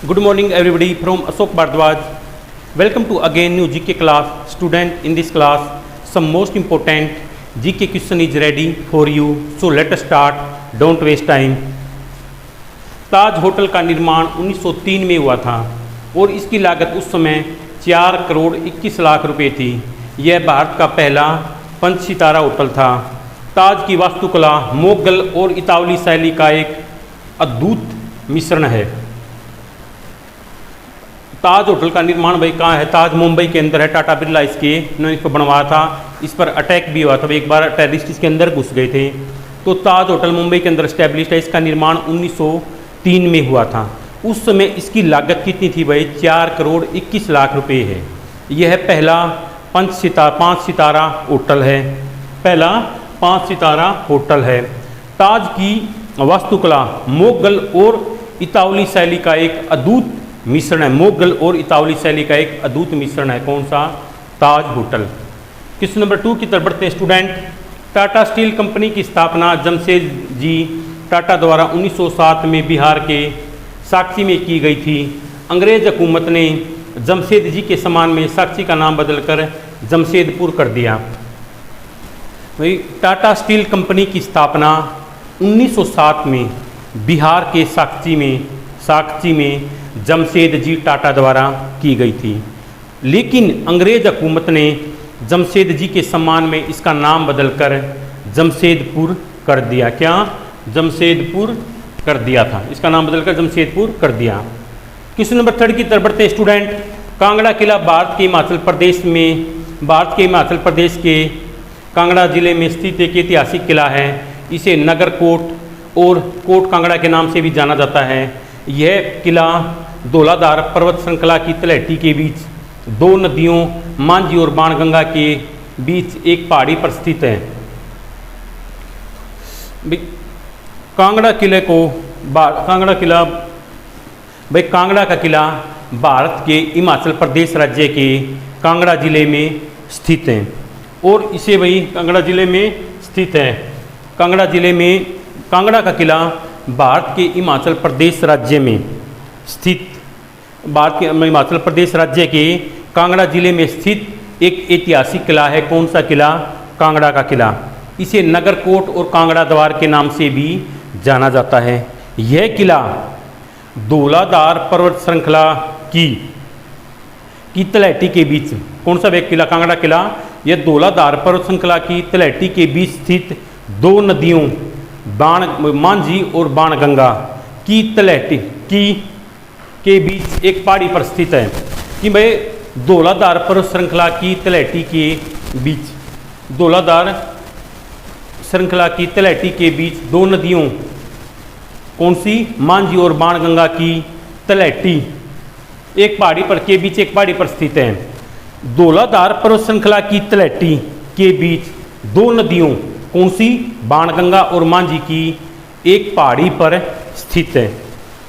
Good morning everybody from Ashok Bhardwaj. Welcome to again new GK class. Student, in this class some most important GK question is ready for you. So let us start. Don't waste time. Taj hotel का निर्माण 1903 में हुआ था और इसकी लागत उस समय 4 करोड़ 21 लाख रुपए थी। यह भारत का पहला 5 सितारा होटल था। ताज की वास्तुकला मुगल और इतावली शैली का एक अद्भुत मिश्रण है। ताज होटल का निर्माण भाई कहाँ है? ताज मुंबई के अंदर है। टाटा बिरला इसको बनवाया था। इस पर अटैक भी हुआ था, एक बार टेररिस्ट इसके अंदर घुस गए थे। तो ताज होटल मुंबई के अंदर स्टैब्लिश है। इसका निर्माण 1903 में हुआ था। उस समय इसकी लागत कितनी थी भाई? 4 करोड़ 21 लाख रुपए है। यह पहला 5 सितारा होटल है। पहला 5 सितारा होटल है। ताज की वास्तुकला मुगल और इतावली शैली का एक अद्भुत मिश्रण है। मुगल और इतावली शैली का एक अद्भुत मिश्रण है। कौन सा? ताज होटल। क्वेश्चन नंबर 2 की तरफ बढ़ते हैं स्टूडेंट। टाटा स्टील कंपनी की स्थापना जमशेद जी टाटा द्वारा 1907 में बिहार के साक्षी में की गई थी। अंग्रेज हुकूमत ने जमशेद जी के सम्मान में साक्षी का नाम बदलकर जमशेदपुर कर दिया। भाई टाटा स्टील कंपनी की स्थापना 1907 में बिहार के साक्षी में जमशेद जी टाटा द्वारा की गई थी। लेकिन अंग्रेज हुकूमत ने जमशेद जी के सम्मान में इसका नाम बदलकर जमशेदपुर कर दिया। क्या? जमशेदपुर कर दिया था। इसका नाम बदलकर जमशेदपुर कर दिया। क्वेश्चन नंबर 3 की तरफ बढ़ते हैं स्टूडेंट। कांगड़ा किला भारत के हिमाचल प्रदेश के कांगड़ा जिले में स्थित एक ऐतिहासिक किला है। इसे नगर कोट और कोट कांगड़ा के नाम से भी जाना जाता है। यह किला धौलाधार पर्वत श्रृंखला की तलहटी के बीच 2 नदियों मांझी और बाणगंगा के बीच एक पहाड़ी पर स्थित है। कांगड़ा का किला भारत के हिमाचल प्रदेश राज्य के कांगड़ा जिले में स्थित है और इसे भाई कांगड़ा जिले में स्थित है। कांगड़ा का किला भारत के हिमाचल प्रदेश राज्य में स्थित हिमाचल प्रदेश राज्य के कांगड़ा जिले में स्थित एक ऐतिहासिक किला है। कौन सा किला? कांगड़ा का किला। इसे नगरकोट और कांगड़ा द्वार के नाम से भी जाना जाता है। यह किला धौलाधार पर्वत श्रृंखला की तलहटी के बीच, कौन सा वे किला? कांगड़ा किला। यह धौलाधार पर्वत श्रृंखला की तलहटी के बीच स्थित 2 नदियों मांझी और बाणगंगा की तलहटी के बीच एक पहाड़ी पर स्थित है। कि भाई धौलाधार पर्वत श्रृंखला की तलहटी के बीच 2 नदियों, कौन सी? मांझी और बाणगंगा की तलहटी एक पहाड़ी पर स्थित है। धौलाधार पर्वत श्रृंखला की तलहटी के बीच 2 नदियों, कौन सी? बाणगंगा और मांझी की एक पहाड़ी पर स्थित है।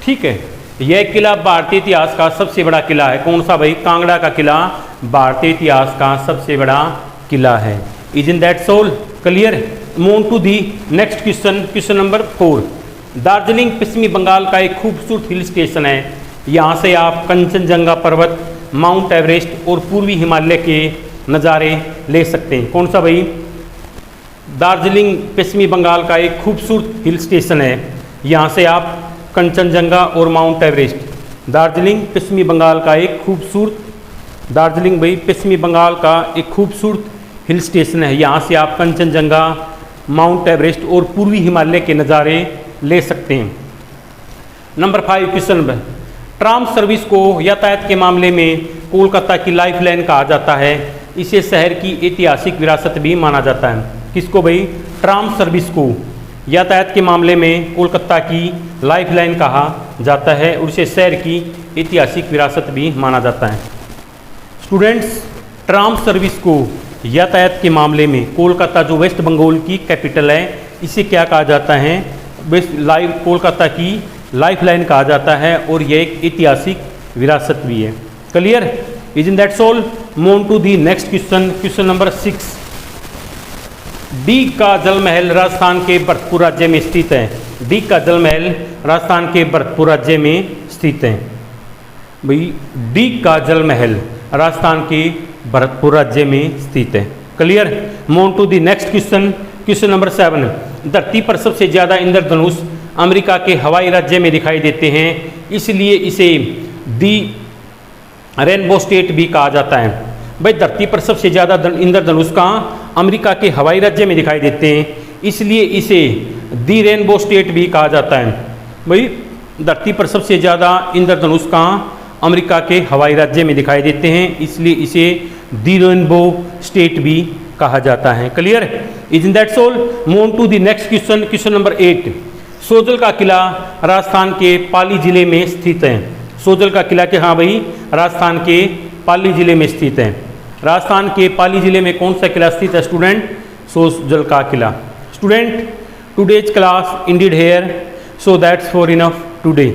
ठीक है। यह किला भारतीय इतिहास का सबसे बड़ा किला है। कौन सा भाई? कांगड़ा का किला भारतीय इतिहास का सबसे बड़ा किला है। Is in that soul clear? Move to the next question number 4। Darjeeling पश्चिमी बंगाल का एक खूबसूरत हिल स्टेशन है। यहाँ से आप कंचनजंगा पर्वत, माउंट एवरेस्ट और पूर्वी हिमालय के नज़ारे ले सकते हैं। कौन सा भाई? दार्जिलिंग पश्चिमी बंगाल का एक खूबसूरत हिल स्टेशन है। यहाँ से आप कंचनजंगा और माउंट एवरेस्ट, दार्जिलिंग पश्चिमी बंगाल का एक खूबसूरत हिल स्टेशन है। यहाँ से आप कंचनजंगा, माउंट एवरेस्ट और पूर्वी हिमालय के नज़ारे ले सकते हैं। Number 5 question. ट्राम सर्विस को यातायात के मामले में कोलकाता की लाइफलाइन कहा जाता है। इसे शहर की ऐतिहासिक विरासत भी माना जाता है। किसको भाई? ट्राम सर्विस को यातायात के मामले में कोलकाता की लाइफलाइन कहा जाता है और इसे शहर की ऐतिहासिक विरासत भी माना जाता है। स्टूडेंट्स, ट्राम सर्विस को यातायात के मामले में कोलकाता, जो वेस्ट बंगाल की कैपिटल है, इसे क्या कहा जाता है? कोलकाता की लाइफलाइन कहा जाता है और यह एक ऐतिहासिक विरासत भी है। Clear? Is in that soul? Move to the next question number 6। Deeg का जल महल राजस्थान के भरतपुर राज्य में स्थित है। डीग का जल महल राजस्थान के भरतपुर राज्य में स्थित है। भाई डी का जल महल राजस्थान के भरतपुर राज्य में स्थित है। Clear. Move to the next question, question number 7। धरती पर सबसे ज़्यादा इंद्रधनुष अमेरिका के हवाई राज्य में दिखाई देते हैं, इसलिए इसे दी रेनबो स्टेट भी कहा जाता है। भाई धरती पर सबसे ज़्यादा इंद्रधनुष कहाँ? अमेरिका के हवाई राज्य में दिखाई देते हैं, इसलिए इसे दी रेनबो स्टेट भी कहा जाता है। भाई धरती पर सबसे ज़्यादा इंद्रधनुष कहाँ? अमेरिका के हवाई राज्य में दिखाई देते हैं, इसलिए इसे दी रेनबो स्टेट भी कहा जाता है। Clear. Is in that's all. Move to the next question, question number 8। सोजल का किला राजस्थान के पाली जिले में स्थित है। सोजल का किला के हाँ भाई राजस्थान के पाली जिले में स्थित है। राजस्थान के पाली जिले में कौन सा किला स्थित है स्टूडेंट? सोजल का किला। Student, today's class indeed here, so that's for enough today.